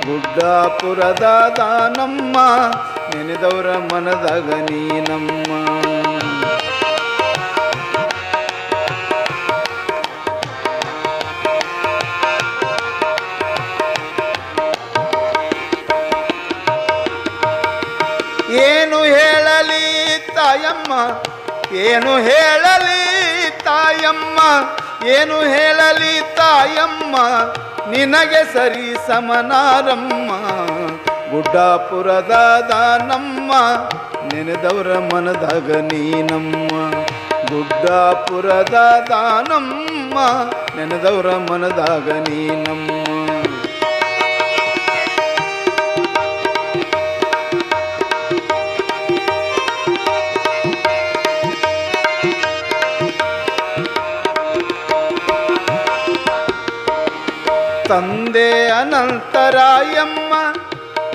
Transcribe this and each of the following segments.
ಗುಡ್ಡಾಪುರದ ದಾನಮ್ಮ ನೆನೆದವರ ಮನದಾಗ ನೀನಮ್ಮ. ಏನು ಹೇಳಲಿ ತಾಯಮ್ಮ, ಏನು ಹೇಳಲಿ ತಾಯಮ್ಮ, ಏನು ಹೇಳಲಿ ತಾಯಮ್ಮ, ನಿನಗೆ ಸರಿ ಸಮನಾರಮ್ಮ. ಗುಡ್ಡಾಪುರದ ದಾನಮ್ಮ ನೆನೆದವರ ಮನದಾಗ ನೀನಮ್ಮ. ಗುಡ್ಡಾಪುರದ ದಾನಮ್ಮ ನೆನೆದವರ ಮನದಾಗ ನೀನಮ್ಮ. ತಂದೆ ಅನಂತರಾಯಮ್ಮ,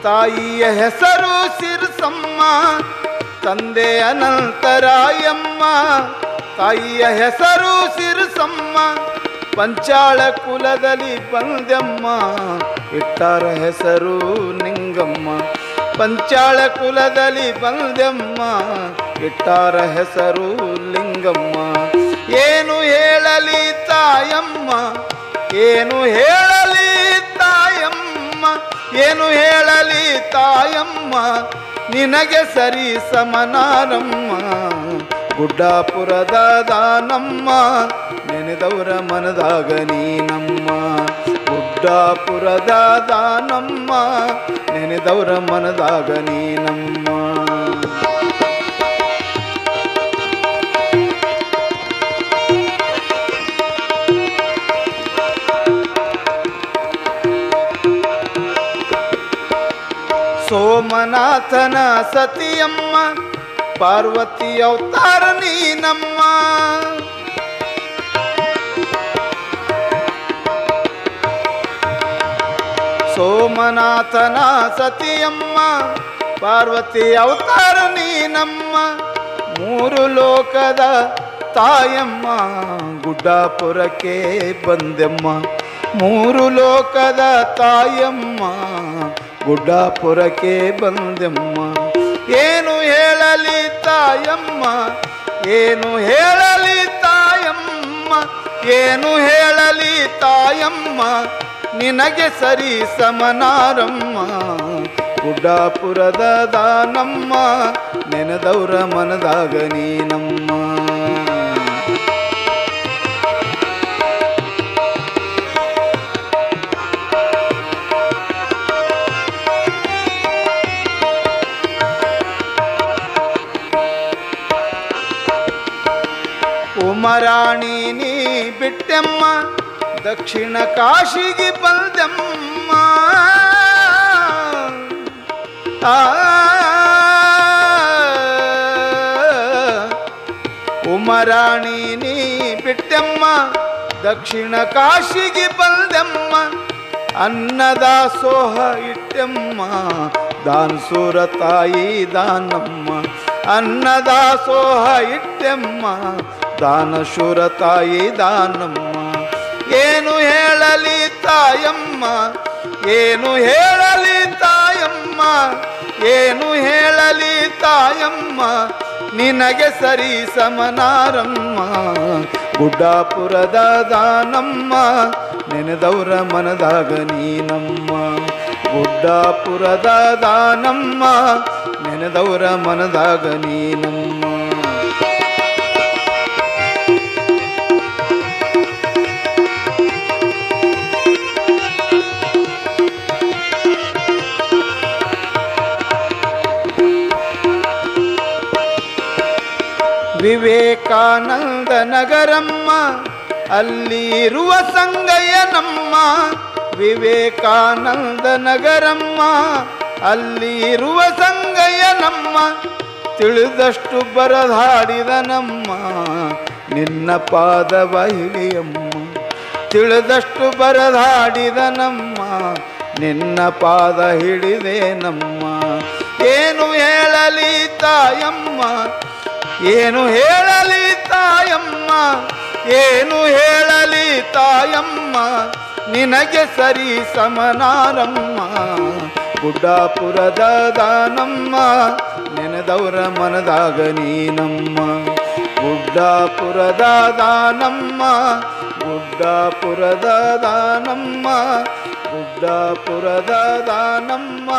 ತಾಯಿಯ ಹೆಸರು ಸಿರ್ಸಮ್ಮ. ತಂದೆ ಅನಂತರಾಯಮ್ಮ, ತಾಯಿಯ ಹೆಸರು ಸಿರ್ಸಮ್ಮ. ಪಂಚಾಳ ಕುಲದಲ್ಲಿ ಬಂದೆಮ್ಮ, ಇಟ್ಟಾರ ಹೆಸರು ನಿಂಗಮ್ಮ. ಪಂಚಾಳ ಕುಲದಲ್ಲಿ ಬಂದೆಮ್ಮ, ಇಟ್ಟಾರ ಹೆಸರು ಲಿಂಗಮ್ಮ. ಏನು ಹೇಳಲಿ ತಾಯಮ್ಮ, ಏನು ಹೇಳಲಿ ತಾಯಮ್ಮ, ಏನು ಹೇಳಲಿ ತಾಯಮ್ಮ, ನಿನಗೆ ಸರಿ ಸಮನಾರಮ್ಮ. ಗುಡ್ಡಾಪುರದ ದಾನಮ್ಮ ನೆನೆದವರ ಮನದಾಗ ನೀನಮ್ಮ. ಗುಡ್ಡಾಪುರದ ದಾನಮ್ಮ ನೆನೆದವರ ಮನದಾಗ ನೀನಮ್ಮ. ಸೋಮನಾಥನ ಸತಿಯಮ್ಮ, ಪಾರ್ವತಿ ಅವತಾರ ನೀನಮ್ಮ. ಸೋಮನಾಥನ ಸತಿಯಮ್ಮ, ಪಾರ್ವತಿ ಅವತಾರ ನೀನಮ್ಮ. ಮೂರು ಲೋಕದ ತಾಯಮ್ಮ, ಗುಡ್ಡಾಪುರಕ್ಕೆ ಬಂದೆಮ್ಮ. ಮೂರು ಲೋಕದ ತಾಯಮ್ಮ, ಗುಡ್ಡಾಪುರಕ್ಕೆ ಬಂದೆಮ್ಮ. ಏನು ಹೇಳಲಿ ತಾಯಮ್ಮ, ಏನು ಹೇಳಲಿ ತಾಯಮ್ಮ, ಏನು ಹೇಳಲಿ ತಾಯಮ್ಮ, ನಿನಗೆ ಸರಿ ಸಮನಾರಮ್ಮ. ಗುಡ್ಡಾಪುರದ ದಾನಮ್ಮ ನೆನೆದವರ ಮನದಾಗ ನೀನಮ್ಮ. ಉಮರಾಣಿ ನೀ ಬಿಟ್ಟೆಮ್ಮ, ದಕ್ಷಿಣ ಕಾಶಿಗೆ ಬಂದೆಮ್ಮ. ಉಮರಾಣಿ ನೀ ಬಿಟ್ಟೆಮ್ಮ, ದಕ್ಷಿಣ ಕಾಶಿಗೆ ಬಂದೆಮ್ಮ. ಅನ್ನದಾಸೋಹ ಇಟ್ಟೆಮ್ಮ, ದಾನ್ಸೂರ ತಾಯಿ ದಾನಮ್ಮ. ಅನ್ನದಾಸೋಹ ಇಟ್ಟೆಮ್ಮ, ದಾನಶೂರ ತಾಯಿ ದಾನಮ್ಮ. ಏನು ಹೇಳಲಿ ತಾಯಮ್ಮ, ಏನು ಹೇಳಲಿ ತಾಯಮ್ಮ, ಏನು ಹೇಳಲಿ ತಾಯಮ್ಮ, ನಿನಗೆ ಸರಿ ಸಮನಾರಮ್ಮ. ಗುಡ್ಡಾಪುರದ ದಾನಮ್ಮ ನೆನೆದವರ ಮನದಾಗ ನೀನಮ್ಮ. ಗುಡ್ಡಾಪುರದ ದಾನಮ್ಮ ನೆನೆದವರ ಮನದಾಗ ನೀನಮ್ಮ. ವಿವೇಕಾನಂದ ನಗರಮ್ಮ, ಅಲ್ಲಿರುವ ಸಂಗಯ್ಯನಮ್ಮ. ವಿವೇಕಾನಂದ ನಗರಮ್ಮ, ಅಲ್ಲಿರುವ ಸಂಗಯ್ಯನಮ್ಮ. ತಿಳಿದಷ್ಟು ಬರದಾಡಿದನಮ್ಮ, ನಿನ್ನ ಪಾದವ ಹಿಡಿಯಮ್ಮ. ತಿಳಿದಷ್ಟು ಬರದಾಡಿದನಮ್ಮ, ನಿನ್ನ ಪಾದ ಹಿಡಿದೇನಮ್ಮ. ಏನು ಹೇಳಲಿ ತಾಯಮ್ಮ, ಏನು ಹೇಳಲಿ ತಾಯಮ್ಮ, ಏನು ಹೇಳಲಿ ತಾಯಮ್ಮ, ನಿನಗೆ ಸರಿ ಸಮನಾರಮ್ಮ. ಗುಡ್ಡಾಪುರದ ದಾನಮ್ಮ ನೆನೆದವರ ಮನದಾಗ ನೀನಮ್ಮ. ಗುಡ್ಡಾಪುರದ ದಾನಮ್ಮ, ಗುಡ್ಡಾಪುರದ ದಾನಮ್ಮ, ಗುಡ್ಡಾಪುರದ ದಾನಮ್ಮ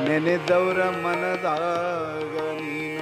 ನೆನೆದವರ ಮನದಾಗ ನೀನಮ್ಮ.